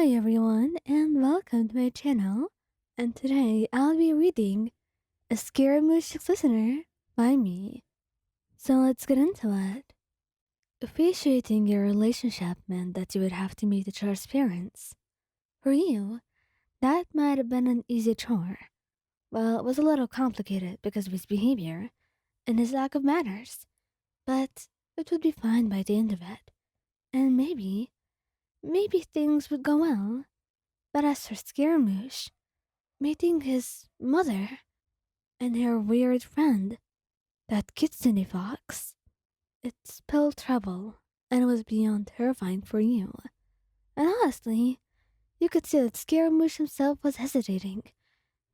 Hi everyone and welcome to my channel. And today I'll be reading A Scaramouche Listener by me. So let's get into it. Appreciating your relationship meant that you would have to meet each other's parents. For you, that might have been an easy chore. Well, it was a little complicated because of his behavior and his lack of manners, but it would be fine by the end of it. And maybe things would go well. But as for Scaramouche, meeting his mother and her weird friend, that kitsune fox, it spelled trouble and was beyond terrifying for you. And honestly, you could see that Scaramouche himself was hesitating,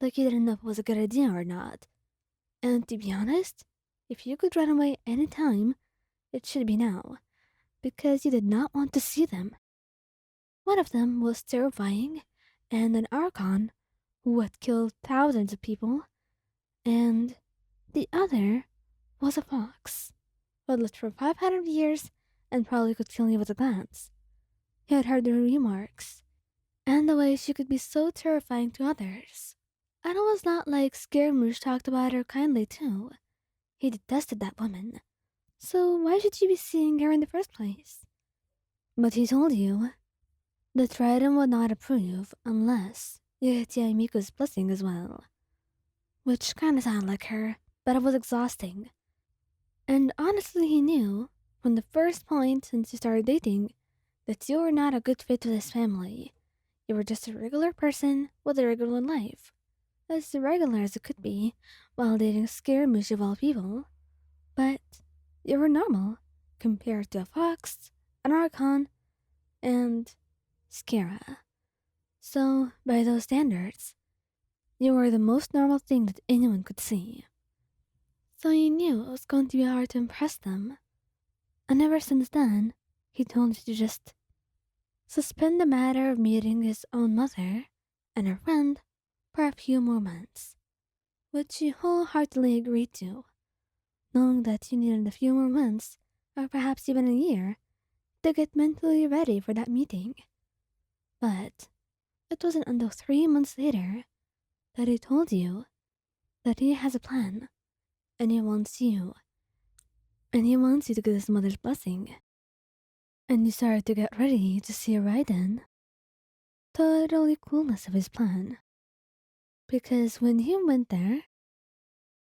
like he didn't know if it was a good idea or not. And to be honest, if you could run away any time, it should be now, because you did not want to see them. One of them was terrifying, and an Archon who had killed thousands of people, and the other was a fox who had lived for 500 years and probably could kill you with a glance. He had heard her remarks, and the way she could be so terrifying to others. And it was not like Scaramouche talked about her kindly too. He detested that woman, so why should you be seeing her in the first place? But he told you the Trident would not approve unless you get Yaimiko's blessing as well. Which kinda sounded like her, but it was exhausting. And honestly, he knew, from the first point since you started dating, that you were not a good fit with his family. You were just a regular person with a regular life. As regular as it could be, while dating Scaramouche of all people. But you were normal, compared to a fox, an Archon, and Scara. So, by those standards, you were the most normal thing that anyone could see. So you knew it was going to be hard to impress them. And ever since then, he told you to just suspend the matter of meeting his own mother and her friend for a few more months, which you wholeheartedly agreed to, knowing that you needed a few more months, or perhaps even a year, to get mentally ready for that meeting. But it wasn't until 3 months later that he told you that he has a plan, and he wants you, and he wants you to get his mother's blessing. And you started to get ready to see Raiden. Totally coolness of his plan. Because when he went there,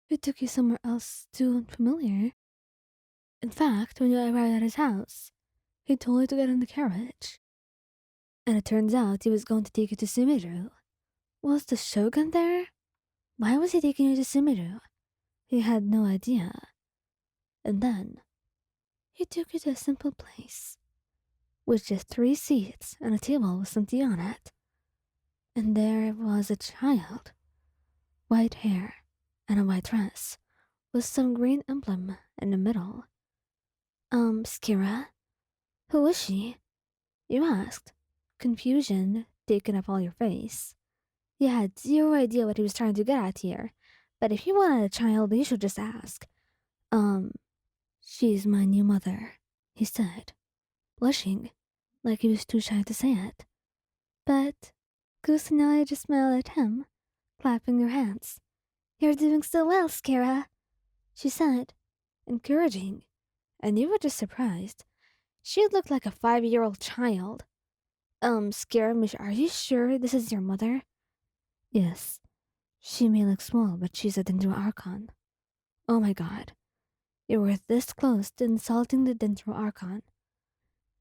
he took you somewhere else too unfamiliar. In fact, when you arrived at his house, he told you to get in the carriage. And it turns out he was going to take you to Sumiru. Was the Shogun there? Why was he taking you to Sumiru? He had no idea. And then, he took you to a simple place, with just 3 seats and a table with some tea on it. And there was a child, white hair and a white dress, with some green emblem in the middle. Skira? Who is she? You asked, confusion taking up all your face. You had zero idea what he was trying to get at here, but if you wanted a child, you should just ask. Um, she's my new mother, he said, blushing, like he was too shy to say it. But Kusanagi just smiled at him, clapping her hands. You're doing so well, Skira, she said, encouraging, and you were just surprised. She looked like a 5-year-old child. Scaramouche, are you sure this is your mother? Yes. She may look small, but she's a Dendro Archon. Oh my god. You were this close to insulting the Dendro Archon.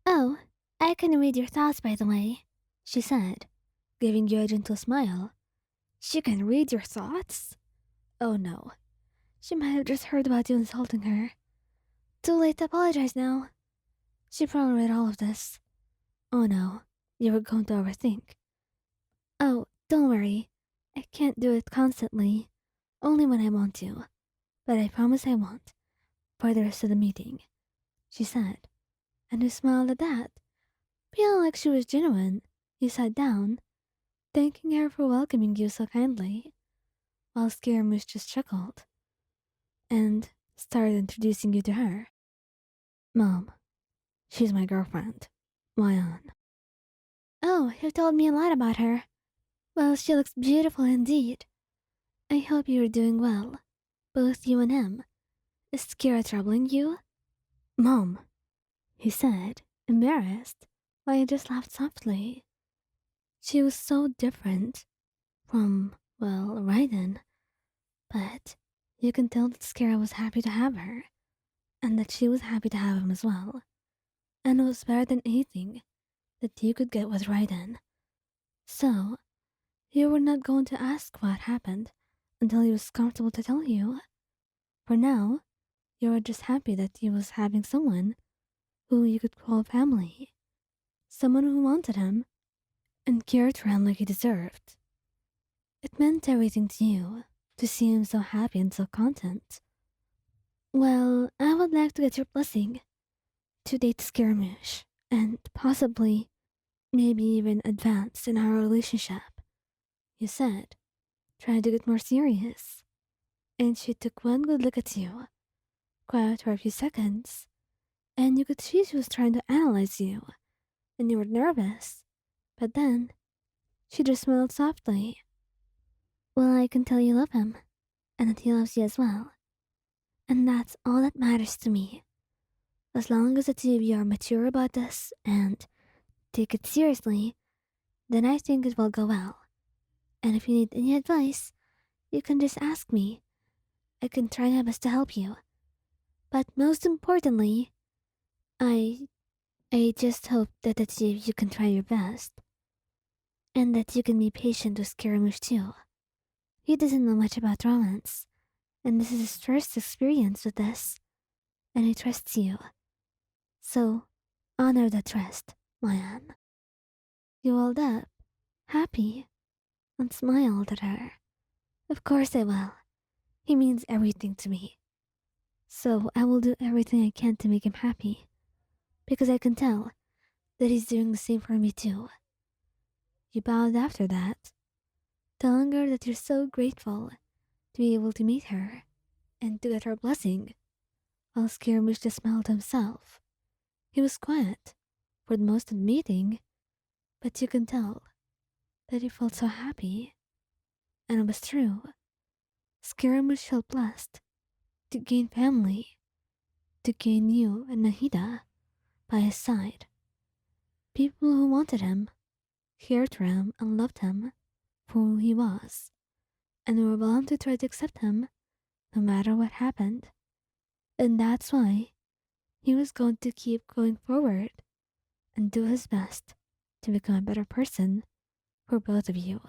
Oh, I can read your thoughts, by the way, she said, giving you a gentle smile. She can read your thoughts? Oh no. She might have just heard about you insulting her. Too late to apologize now. She probably read all of this. Oh no, you were going to overthink. Oh, don't worry. I can't do it constantly. Only when I want to. But I promise I won't. For the rest of the meeting, she said. And you smiled at that. Feeling like she was genuine, you sat down, thanking her for welcoming you so kindly, while Scaramouche just chuckled and started introducing you to her. Mom, she's my girlfriend, Mayan. Oh, you told me a lot about her. Well, she looks beautiful indeed. I hope you're doing well, both you and him. Is Kira troubling you? Mom, he said, embarrassed, while I just laughed softly. She was so different from, well, Raiden, but you can tell that Skira was happy to have her, and that she was happy to have him as well. And it was better than anything that you could get with Raiden. So, you were not going to ask what happened until he was comfortable to tell you. For now, you were just happy that he was having someone who you could call family. Someone who wanted him and cared for him like he deserved. It meant everything to you to see him so happy and so content. Well, I would like to get your blessing to date Scaramouche and possibly, maybe even advance in our relationship. You said, trying to get more serious. And she took one good look at you, quiet for a few seconds, and you could see she was trying to analyze you, and you were nervous. But then, she just smiled softly. Well, I can tell you love him, and that he loves you as well. And that's all that matters to me. As long as the two of you are mature about this and take it seriously, then I think it will go well. And if you need any advice, you can just ask me. I can try my best to help you. But most importantly, I I just hope that the two of you can try your best. And that you can be patient with Scaramouche too. He doesn't know much about romance, and this is his first experience with this, and he trusts you. So, honor that trust, Mayan. You all up, happy, and smiled at her. Of course I will. He means everything to me. So I will do everything I can to make him happy, because I can tell that he's doing the same for me too. You bowed after that, telling her that you're so grateful to be able to meet her and to get her blessing, while Scaramouche just smiled himself. He was quiet for the most of the meeting, but you can tell that he felt so happy. And it was true. Scaramouche felt blessed to gain family, to gain you and Nahida by his side. People who wanted him, cared for him, and loved him for who he was, and were willing to try to accept him no matter what happened. And that's why he was going to keep going forward and do his best to become a better person for both of you.